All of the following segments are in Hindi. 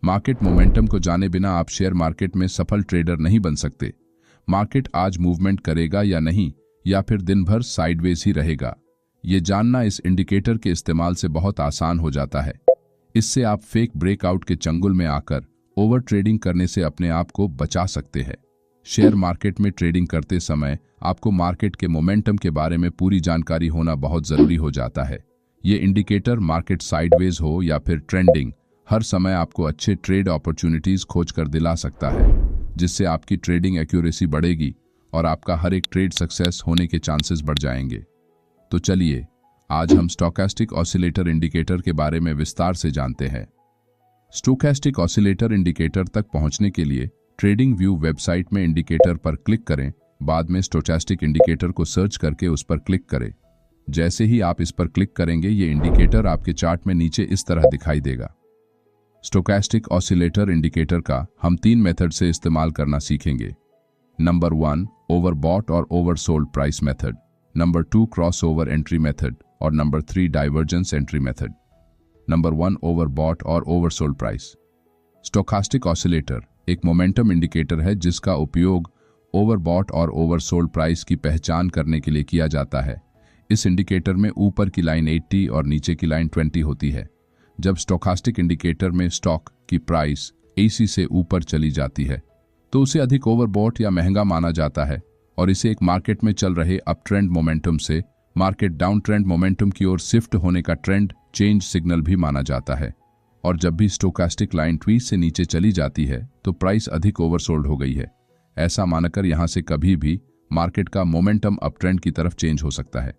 मार्केट मोमेंटम को जाने बिना आप शेयर मार्केट में सफल ट्रेडर नहीं बन सकते। मार्केट आज मूवमेंट करेगा या नहीं, या फिर दिन भर साइडवेज ही रहेगा, ये जानना इस इंडिकेटर के इस्तेमाल से बहुत आसान हो जाता है। इससे आप फेक ब्रेकआउट के चंगुल में आकर ओवर ट्रेडिंग करने से अपने आप को बचा सकते हैं। शेयर मार्केट में ट्रेडिंग करते समय आपको मार्केट के मोमेंटम के बारे में पूरी जानकारी होना बहुत जरूरी हो जाता है। ये इंडिकेटर मार्केट साइडवेज हो या फिर ट्रेंडिंग, हर समय आपको अच्छे ट्रेड अपॉर्चुनिटीज खोज कर दिला सकता है, जिससे आपकी ट्रेडिंग एक्यूरेसी बढ़ेगी और आपका हर एक ट्रेड सक्सेस होने के चांसेस बढ़ जाएंगे। तो चलिए आज हम स्टोकेस्टिक ऑसिलेटर इंडिकेटर के बारे में विस्तार से जानते हैं। स्टोकेस्टिक ऑसिलेटर इंडिकेटर तक पहुंचने के लिए ट्रेडिंग व्यू वेबसाइट में इंडिकेटर पर क्लिक करें, बाद में स्टोकेस्टिक इंडिकेटर को सर्च करके उस पर क्लिक करें। जैसे ही आप इस पर क्लिक करेंगे ये इंडिकेटर आपके चार्ट में नीचे इस तरह दिखाई देगा। स्टोकेस्टिक ऑसिलेटर इंडिकेटर का हम 3 मेथड से इस्तेमाल करना सीखेंगे। नंबर 1 ओवरबॉट और oversold price method, number 2 crossover entry method और number 3 divergence entry method. Number 1 overbought और ओवरसोल्ड प्राइस। स्टोकास्टिक ऑसिलेटर एक मोमेंटम इंडिकेटर है जिसका उपयोग ओवरबॉट और ओवरसोल्ड प्राइस की पहचान करने के लिए किया जाता है। इस इंडिकेटर में ऊपर की लाइन 80 और नीचे की लाइन 20 होती है। जब स्टोकास्टिक इंडिकेटर में स्टॉक की प्राइस 80 से ऊपर चली जाती है तो उसे अधिक ओवरबॉट या महंगा माना जाता है और इसे एक मार्केट में चल रहे अप ट्रेंड मोमेंटम से मार्केट डाउन ट्रेंड मोमेंटम की ओर शिफ्ट होने का ट्रेंड चेंज सिग्नल भी माना जाता है। और जब भी स्टोकास्टिक लाइन 20 से नीचे चली जाती है तो प्राइस अधिक ओवरसोल्ड हो गई है, ऐसा मानकर यहां से कभी भी मार्केट का मोमेंटम अप ट्रेंड की तरफ चेंज हो सकता है।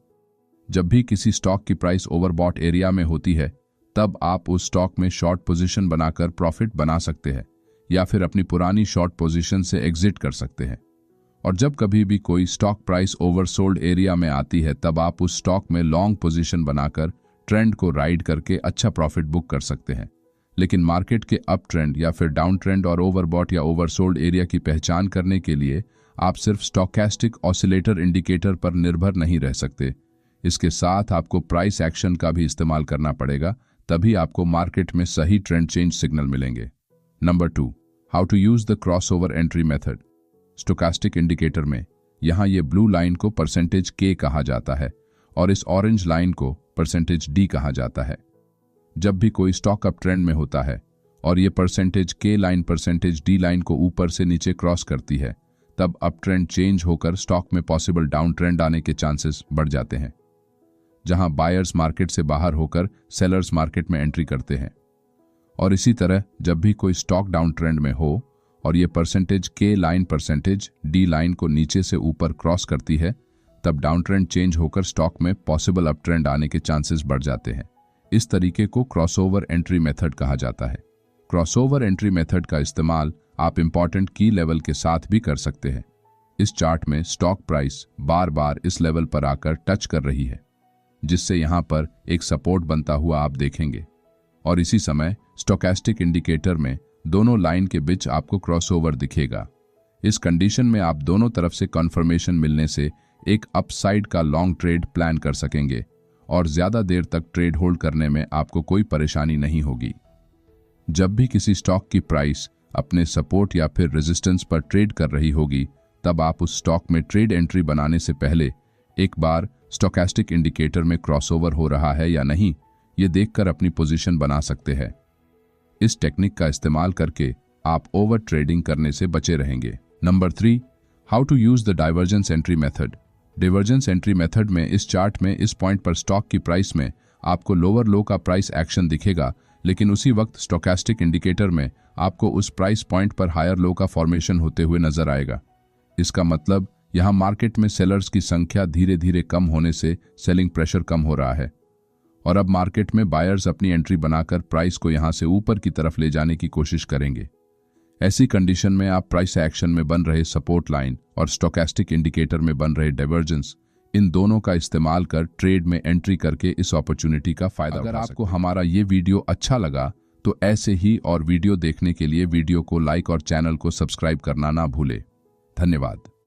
जब भी किसी स्टॉक की प्राइस ओवरबॉट एरिया में होती है तब आप उस स्टॉक में शॉर्ट पोजीशन बनाकर प्रॉफिट बना सकते हैं या फिर अपनी पुरानी शॉर्ट पोजीशन से एग्जिट कर सकते हैं। और जब कभी भी कोई स्टॉक प्राइस ओवरसोल्ड एरिया में आती है तब आप उस स्टॉक में लॉन्ग पोजीशन बनाकर ट्रेंड को राइड करके अच्छा प्रॉफिट बुक कर सकते हैं। लेकिन मार्केट के अप ट्रेंड या फिर डाउन ट्रेंड और ओवरबॉट या ओवरसोल्ड एरिया की पहचान करने के लिए आप सिर्फ स्टोकेस्टिक ऑसिलेटर इंडिकेटर पर निर्भर नहीं रह सकते। इसके साथ आपको प्राइस एक्शन का भी इस्तेमाल करना पड़ेगा, तभी आपको मार्केट में सही ट्रेंड चेंज सिग्नल मिलेंगे। Number 2 how to use the crossover entry method. Stochastic indicator में यहाँ ये ब्लू लाइन को परसेंटेज के कहा जाता है और इस ऑरेंज लाइन को परसेंटेज डी कहा जाता है। जब भी कोई स्टॉक अप ट्रेंड में होता है और ये परसेंटेज के लाइन परसेंटेज डी लाइन को ऊपर से नीचे क्रॉस करती है तब अप ट्रेंड चेंज होकर स्टॉक में पॉसिबल डाउन ट्रेंड आने के चांसेस बढ़ जाते हैं, जहां बायर्स मार्केट से बाहर होकर सेलर्स मार्केट में एंट्री करते हैं। और इसी तरह जब भी कोई स्टॉक डाउन ट्रेंड में हो और ये परसेंटेज के लाइन परसेंटेज डी लाइन को नीचे से ऊपर क्रॉस करती है तब डाउन ट्रेंड चेंज होकर स्टॉक में पॉसिबल अप ट्रेंड आने के चांसेस बढ़ जाते हैं। इस तरीके को क्रॉसओवर एंट्री मेथड कहा जाता है। क्रॉसओवर एंट्री मेथड का इस्तेमाल आप इंपॉर्टेंट की लेवल के साथ भी कर सकते हैं। इस चार्ट में स्टॉक प्राइस बार बार इस लेवल पर आकर टच कर रही है, जिससे यहां पर एक सपोर्ट बनता हुआ आप देखेंगे। और इसी समय स्टोकेस्टिक इंडिकेटर में दोनों लाइन के बीच आपको क्रॉसओवर दिखेगा। इस कंडीशन में आप दोनों तरफ से कंफर्मेशन मिलने से एक अपसाइड का लॉन्ग ट्रेड प्लान कर सकेंगे और ज्यादा देर तक ट्रेड होल्ड करने में आपको कोई परेशानी नहीं होगी। जब भी किसी स्टॉक की प्राइस अपने सपोर्ट या फिर रेजिस्टेंस पर ट्रेड कर रही होगी तब आप उस स्टॉक में ट्रेड एंट्री बनाने से पहले एक बार स्टोकेस्टिक इंडिकेटर में क्रॉसओवर हो रहा है या नहीं ये देखकर अपनी पोजीशन बना सकते हैं। इस टेक्निक का इस्तेमाल करके आप ओवर ट्रेडिंग करने से बचे रहेंगे। Number 3 how to use the divergence entry method. Divergence entry method में इस चार्ट में इस पॉइंट पर स्टॉक की प्राइस में आपको लोअर लो का प्राइस एक्शन दिखेगा, लेकिन उसी वक्त स्टोकेस्टिक इंडिकेटर में आपको उस प्राइस पॉइंट पर हायर लो का फॉर्मेशन होते हुए नजर आएगा। इसका मतलब यहां मार्केट में सेलर्स की संख्या धीरे धीरे कम होने से सेलिंग प्रेशर कम हो रहा है और अब मार्केट में बायर्स अपनी एंट्री बनाकर प्राइस को यहां से ऊपर की तरफ ले जाने की कोशिश करेंगे। ऐसी कंडीशन में आप प्राइस एक्शन में बन रहे सपोर्ट लाइन और स्टोकेस्टिक इंडिकेटर में बन रहे डाइवर्जेंस, इन दोनों का इस्तेमाल कर ट्रेड में एंट्री करके इस अपॉर्चुनिटी का फायदा उठा सकते हैं। अगर आपको हमारा ये वीडियो अच्छा लगा तो ऐसे ही और वीडियो देखने के लिए वीडियो को लाइक और चैनल को सब्सक्राइब करना ना भूले। धन्यवाद।